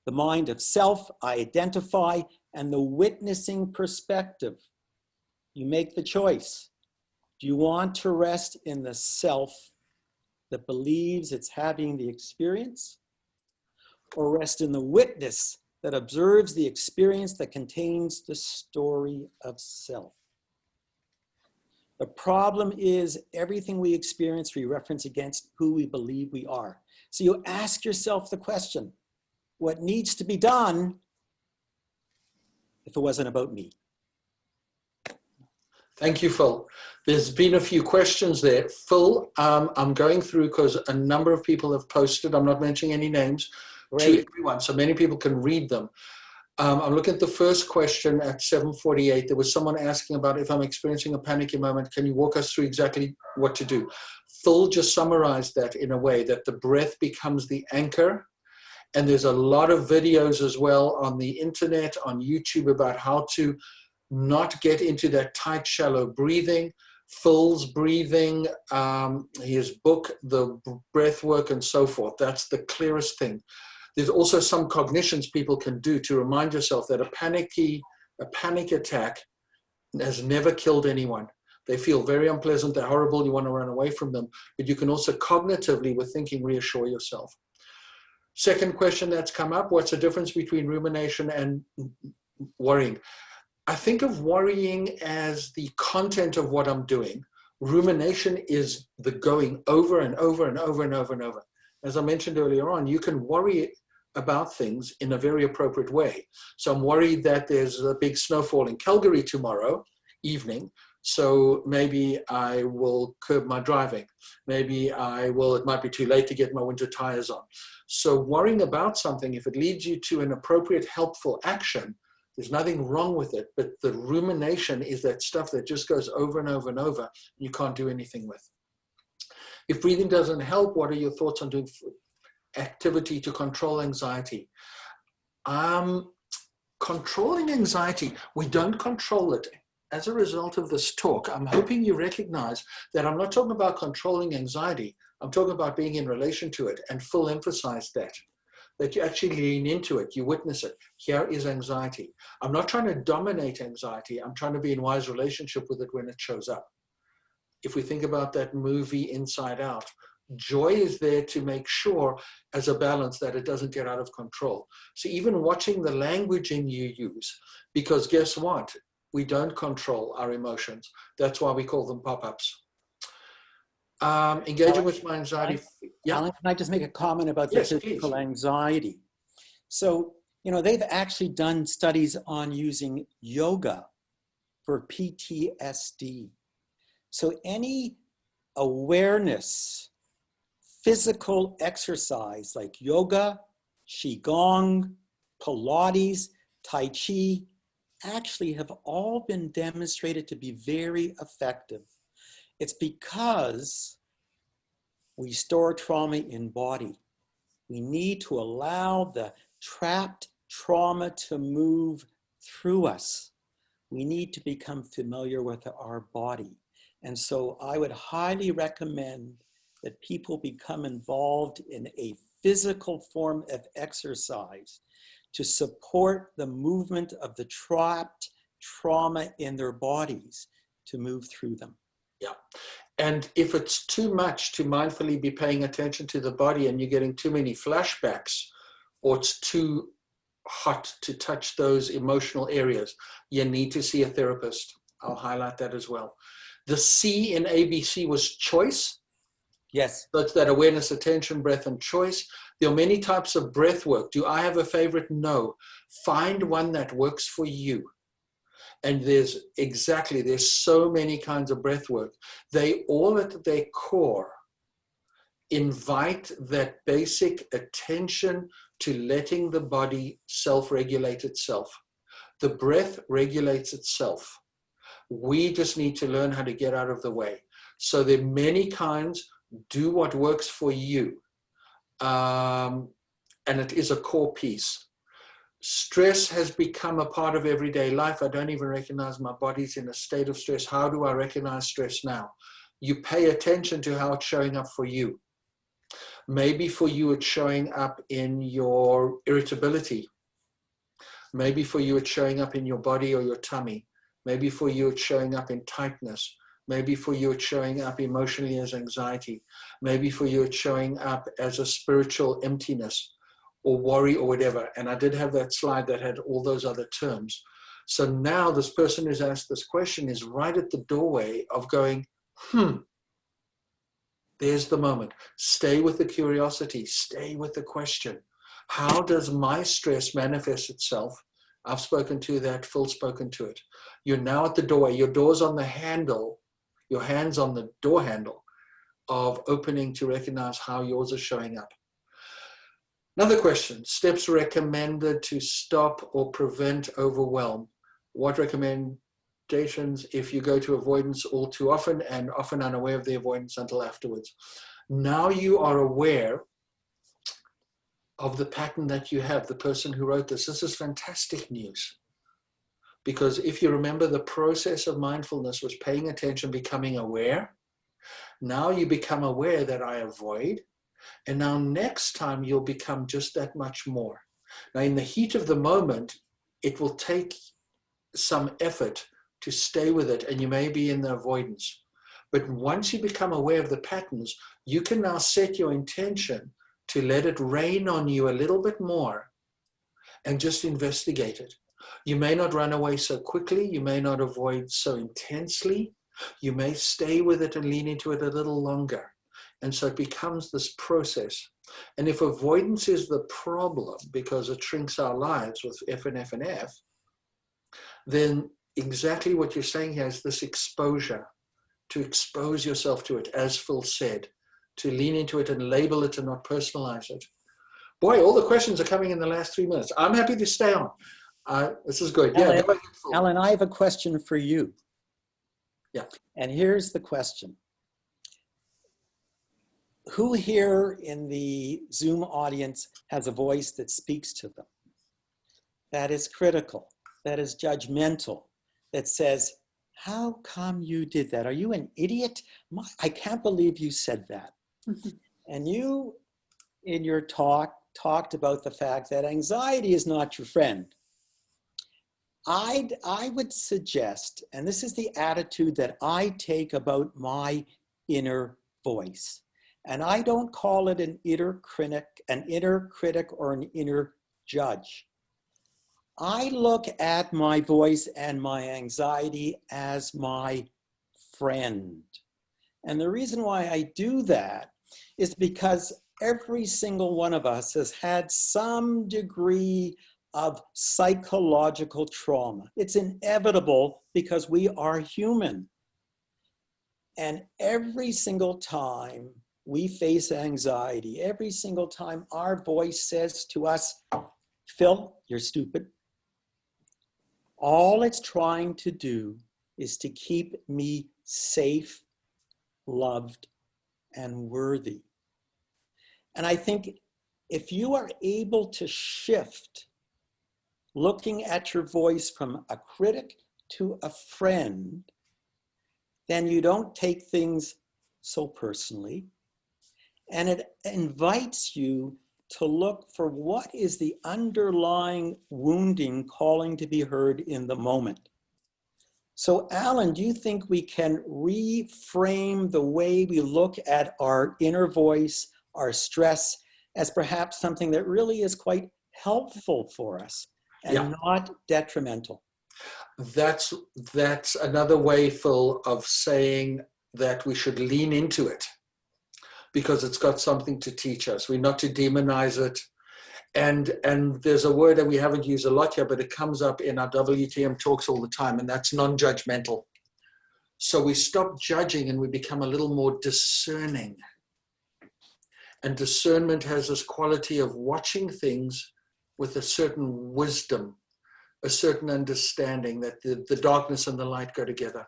the mind of self, I identify, and the witnessing perspective. You make the choice. Do you want to rest in the self that believes it's having the experience, or rest in the witness that observes the experience that contains the story of self? The problem is everything we experience we reference against who we believe we are. So you ask yourself the question, what needs to be done if it wasn't about me? Thank you, Phil. There's been a few questions there. Phil, I'm going through because a number of people have posted, I'm not mentioning any names, to everyone, so many people can read them. I'm looking at the first question at 7:48. There was someone asking about if I'm experiencing a panicky moment, can you walk us through exactly what to do? Phil just summarized that in a way that the breath becomes the anchor. And there's a lot of videos as well on the internet, on YouTube, about how to not get into that tight, shallow breathing. Phil's breathing, his book, The Breath Work, and so forth. That's the clearest thing. There's also some cognitions people can do to remind yourself that a panic attack has never killed anyone. They feel very unpleasant, they're horrible, you want to run away from them. But you can also cognitively, with thinking, reassure yourself. Second question that's come up, what's the difference between rumination and worrying? I think of worrying as the content of what I'm doing. Rumination is the going over and over and over and over and over. As I mentioned earlier on, you can worry about things in a very appropriate way. So I'm worried that there's a big snowfall in Calgary tomorrow evening, so maybe I will curb my driving. Maybe it might be too late to get my winter tires on. So worrying about something, if it leads you to an appropriate, helpful action, there's nothing wrong with it, but the rumination is that stuff that just goes over and over and over, you can't do anything with. If breathing doesn't help, what are your thoughts on doing activity to control anxiety? Controlling anxiety, we don't control it. As a result of this talk, I'm hoping you recognize that I'm not talking about controlling anxiety. I'm talking about being in relation to it, and Phil emphasized that you actually lean into it, you witness it. Here is anxiety. I'm not trying to dominate anxiety. I'm trying to be in wise relationship with it when it shows up. If we think about that movie Inside Out, joy is there to make sure as a balance that it doesn't get out of control. So even watching the languaging you use, because guess what? We don't control our emotions. That's why we call them pop-ups. Engaging with my anxiety. Yeah. Allan, can I just make a comment about the physical anxiety? So, they've actually done studies on using yoga for PTSD. So any awareness, physical exercise like yoga, qigong, Pilates, Tai Chi, actually have all been demonstrated to be very effective. It's because we store trauma in body. We need to allow the trapped trauma to move through us. We need to become familiar with our body. And so I would highly recommend that people become involved in a physical form of exercise to support the movement of the trapped trauma in their bodies to move through them. Yeah. And if it's too much to mindfully be paying attention to the body and you're getting too many flashbacks, or it's too hot to touch those emotional areas, you need to see a therapist. I'll highlight that as well. The C in ABC was choice. Yes. So it's that awareness, attention, breath, and choice. There are many types of breath work. Do I have a favorite? No. Find one that works for you. And there's so many kinds of breath work. They all at their core invite that basic attention to letting the body self-regulate itself. The breath regulates itself. We just need to learn how to get out of the way. So there are many kinds. Do what works for you. And it is a core piece. Stress has become a part of everyday life. I don't even recognize my body's in a state of stress. How do I recognize stress now? You pay attention to how it's showing up for you. Maybe for you it's showing up in your irritability. Maybe for you it's showing up in your body or your tummy. Maybe for you it's showing up in tightness. Maybe for you it's showing up emotionally as anxiety. Maybe for you it's showing up as a spiritual emptiness or worry or whatever. And I did have that slide that had all those other terms. So now this person who's asked this question is right at the doorway of going, there's the moment. Stay with the curiosity. Stay with the question. How does my stress manifest itself? I've spoken to that. Phil's spoken to it. You're now at the doorway. Your door's on the handle. Your hand's on the door handle of opening to recognize how yours is showing up. Another question. Steps recommended to stop or prevent overwhelm. What recommendations if you go to avoidance all too often and often unaware of the avoidance until afterwards? Now you are aware of the pattern that you have, the person who wrote this. This is fantastic news. Because if you remember, the process of mindfulness was paying attention, becoming aware. Now you become aware that I avoid. And now next time you'll become just that much more. Now in the heat of the moment, it will take some effort to stay with it, and you may be in the avoidance. But once you become aware of the patterns, you can now set your intention to let it rain on you a little bit more and just investigate it. You may not run away so quickly. You may not avoid so intensely. You may stay with it and lean into it a little longer. And so it becomes this process. And if avoidance is the problem because it shrinks our lives with F and F and F, then exactly what you're saying here is this exposure, to expose yourself to it, as Phil said, to lean into it and label it and not personalize it. Boy, all the questions are coming in the last 3 minutes. I'm happy to stay on. This is good. Alan, yeah, go ahead, Phil. Alan, I have a question for you. Yeah. And here's the question. Who here in the Zoom audience has a voice that speaks to them? That is critical, that is judgmental, that says, how come you did that? Are you an idiot? I can't believe you said that. And you, in your talk, talked about the fact that anxiety is not your friend. I would suggest, and this is the attitude that I take about my inner voice, and I don't call it an inner critic or an inner judge. I look at my voice and my anxiety as my friend. And the reason why I do that is because every single one of us has had some degree of psychological trauma. It's inevitable because we are human. And every single time we face anxiety, every single time our voice says to us, Phil, you're stupid. All it's trying to do is to keep me safe, loved, and worthy. And I think if you are able to shift looking at your voice from a critic to a friend, then you don't take things so personally. And it invites you to look for what is the underlying wounding calling to be heard in the moment. So Alan, do you think we can reframe the way we look at our inner voice, our stress, as perhaps something that really is quite helpful for us and not detrimental? That's another way, Phil, of saying that we should lean into it because it's got something to teach us. We're not to demonize it. And there's a word that we haven't used a lot here, but it comes up in our WTM talks all the time, and that's non-judgmental. So we stop judging and we become a little more discerning. And discernment has this quality of watching things with a certain wisdom, a certain understanding that the darkness and the light go together.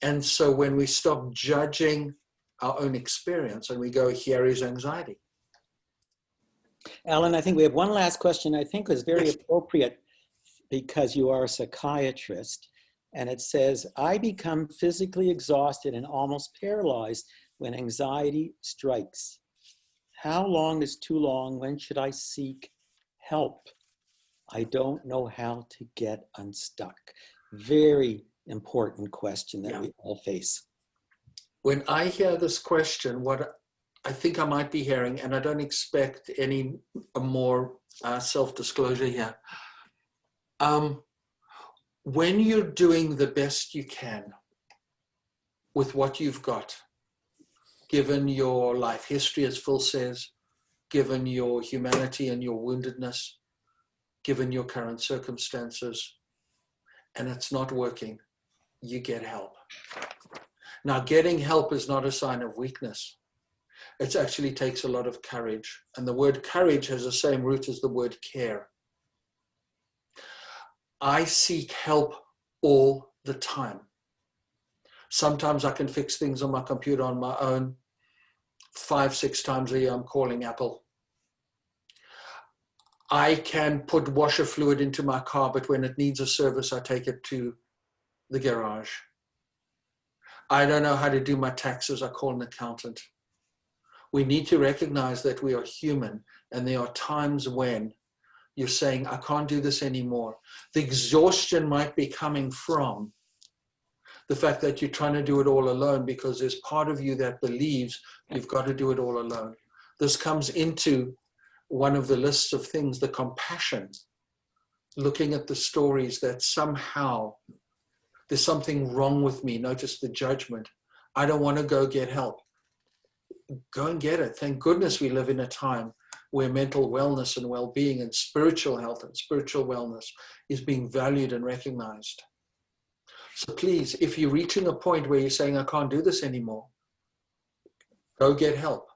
And so when we stop judging our own experience and we go, here is anxiety. Alan, I think we have one last question I think is very appropriate because you are a psychiatrist. And it says, I become physically exhausted and almost paralyzed when anxiety strikes. How long is too long? When should I seek help? I don't know how to get unstuck. Very important question that we all face. When I hear this question, what I think I might be hearing, and I don't expect any more self-disclosure here. When you're doing the best you can with what you've got, given your life history, as Phil says, given your humanity and your woundedness, given your current circumstances, and it's not working, you get help. Now, getting help is not a sign of weakness. It actually takes a lot of courage. And the word courage has the same root as the word care. I seek help all the time. Sometimes I can fix things on my computer on my own. 5-6 times a year, I'm calling Apple. I can put washer fluid into my car, but when it needs a service, I take it to the garage. I don't know how to do my taxes. I call an accountant. We need to recognize that we are human, and there are times when you're saying, I can't do this anymore. The exhaustion might be coming from the fact that you're trying to do it all alone, because there's part of you that believes you've got to do it all alone. This comes into one of the lists of things, the compassion, looking at the stories that somehow there's something wrong with me. Notice the judgment. I don't want to go get help. Go and get it. Thank goodness we live in a time where mental wellness and well-being and spiritual health and spiritual wellness is being valued and recognized. So please, if you're reaching a point where you're saying, I can't do this anymore, go get help.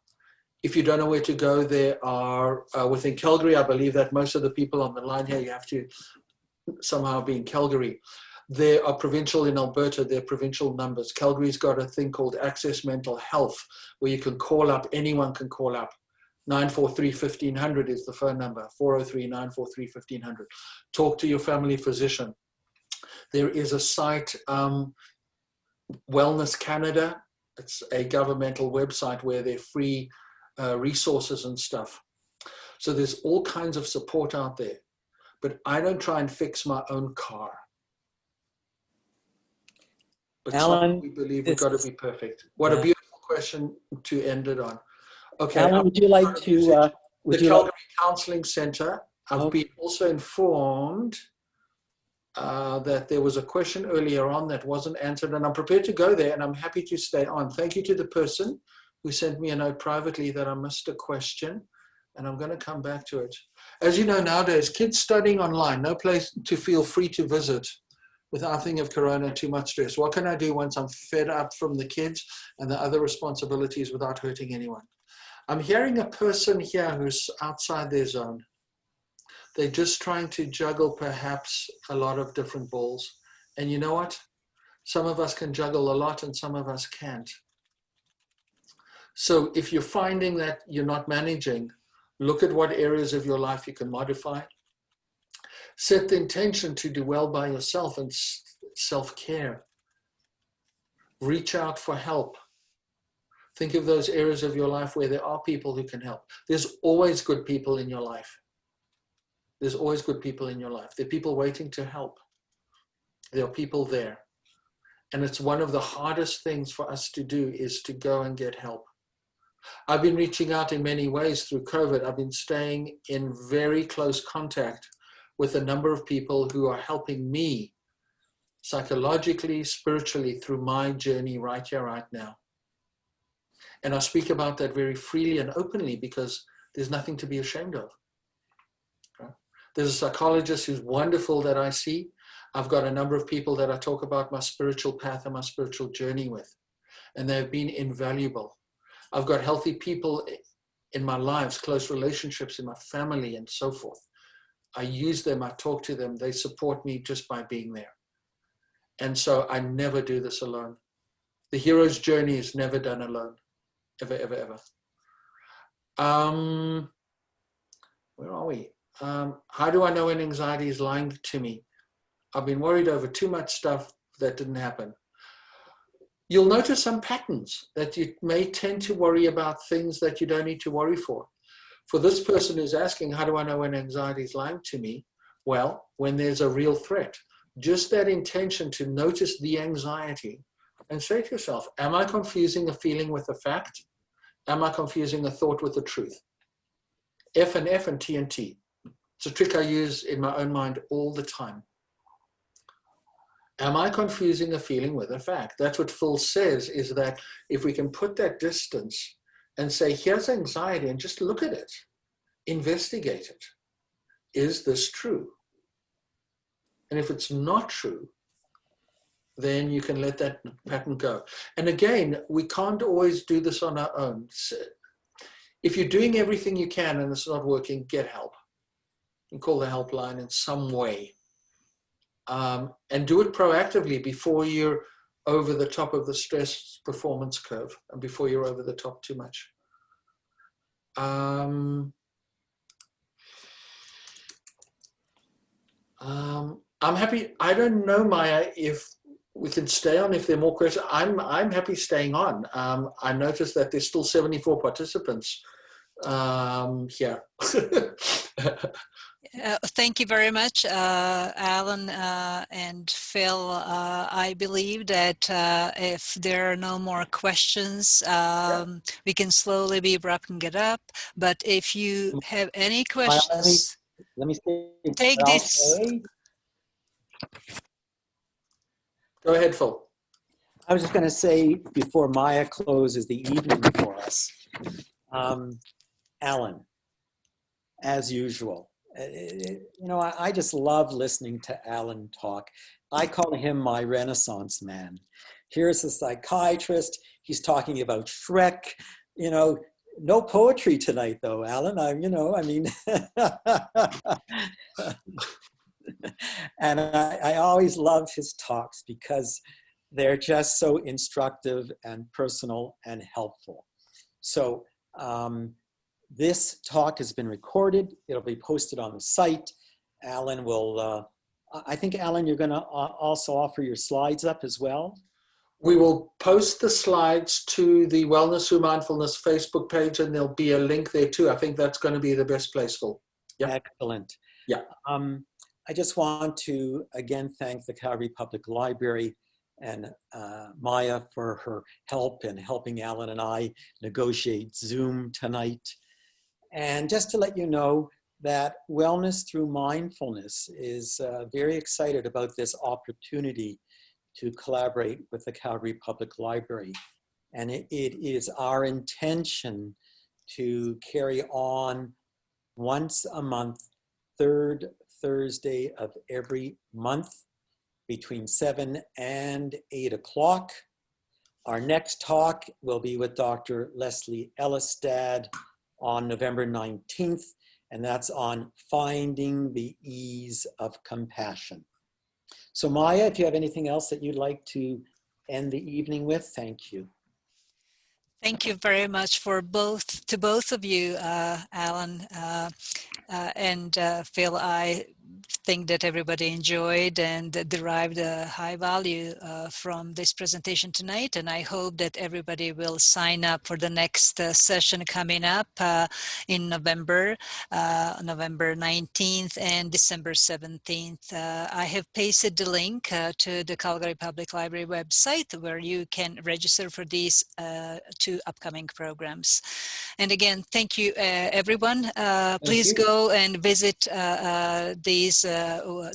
If you don't know where to go, there are, within Calgary, I believe that most of the people on the line here, you have to somehow be in Calgary. There are provincial in Alberta, there are provincial numbers. Calgary's got a thing called Access Mental Health, where you can call up, anyone can call up. 943-1500 is the phone number, 403-943-1500. Talk to your family physician. There is a site, Wellness Canada. It's a governmental website where they're free resources and stuff. So there's all kinds of support out there. But I don't try and fix my own car. But Alan, we believe we've got to be perfect. What a beautiful question to end it on. Okay, Alan, would you like to... the Calgary Counseling Center. I've been also informed that there was a question earlier on that wasn't answered, and I'm prepared to go there, and I'm happy to stay on. Thank you to the person who sent me a note privately that I missed a question, and I'm going to come back to it. As you know, nowadays, kids studying online, no place to feel free to visit without thinking of Corona, too much stress. What can I do once I'm fed up from the kids and the other responsibilities without hurting anyone? I'm hearing a person here who's outside their zone. They're just trying to juggle perhaps a lot of different balls. And you know what? Some of us can juggle a lot and some of us can't. So if you're finding that you're not managing, look at what areas of your life you can modify. Set the intention to do well by yourself and self-care. Reach out for help. Think of those areas of your life where there are people who can help. There's always good people in your life. There's always good people in your life. There are people waiting to help. There are people there. And it's one of the hardest things for us to do is to go and get help. I've been reaching out in many ways through COVID. I've been staying in very close contact with a number of people who are helping me psychologically, spiritually through my journey right here, right now. And I speak about that very freely and openly because there's nothing to be ashamed of. There's a psychologist who's wonderful that I see. I've got a number of people that I talk about my spiritual path and my spiritual journey with, and they've been invaluable. I've got healthy people in my lives, close relationships in my family and so forth. I use them, I talk to them, they support me just by being there. And so I never do this alone. The hero's journey is never done alone, ever, ever, ever. Where are we? How do I know when anxiety is lying to me? I've been worried over too much stuff that didn't happen. you'll notice some patterns that you may tend to worry about things that you don't need to worry for. For this person who's asking, how do I know when anxiety is lying to me? Well, when there's a real threat, just that intention to notice the anxiety and say to yourself, am I confusing a feeling with a fact? Am I confusing a thought with the truth? F and F and T and T. It's a trick I use in my own mind all the time. Am I confusing a feeling with a fact? That's what Phil says, is that if we can put that distance and say, here's anxiety, and just look at it, investigate it. Is this true? And if it's not true, then you can let that pattern go. And again, we can't always do this on our own. So if you're doing everything you can and it's not working, get help. You can call the helpline in some way. And do it proactively before you're over the top of the stress performance curve and before you're over the top too much. I'm happy. I don't know, Maya, if we can stay on, if there are more questions. I'm happy staying on. I noticed that there's still 74 participants here. Thank you very much, Allan and Phil. I believe that if there are no more questions, we can slowly be wrapping it up. But if you have any questions, let me say, take this. Go ahead, Phil. I was just going to say, before Maya closes the evening for us, Allan, as usual, you know, I just love listening to Allan talk. I call him my Renaissance man. Here's a psychiatrist. He's talking about Shrek. You know, no poetry tonight, though, Allan. And I always love his talks because they're just so instructive and personal and helpful. So this talk has been recorded. It'll be posted on the site. Allan will, I think, Allan, you're going to also offer your slides up as well. We will post the slides to the Wellness Through Mindfulness Facebook page, and there'll be a link there too. I think that's going to be the best place, Phil. Yep. Excellent. Yeah. I just want to again thank the Calgary Public Library and Maya for her help in helping Allan and I negotiate Zoom tonight. And just to let you know that Wellness Through Mindfulness is very excited about this opportunity to collaborate with the Calgary Public Library. And it is our intention to carry on once a month, third Thursday of every month between 7 and 8 o'clock. Our next talk will be with Dr. Leslie Ellistad on November 19th, and that's on finding the ease of compassion. So Maya, if you have anything else that you'd like to end the evening with, thank you. Thank you very much to both of you, Allan and Phil. I think that everybody enjoyed and derived a high value from this presentation tonight, and I hope that everybody will sign up for the next session coming up in November 19th and December 17th. I have pasted the link to the Calgary Public Library website where you can register for these two upcoming programs. And again, thank you everyone. Please go and visit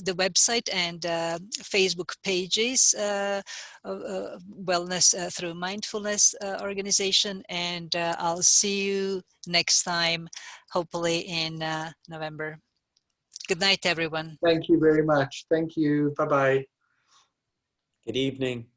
the website and Facebook pages Wellness Through Mindfulness organization, and I'll see you next time, hopefully in November. Good night, everyone. Thank you very much. Thank you. Bye-bye. Good evening.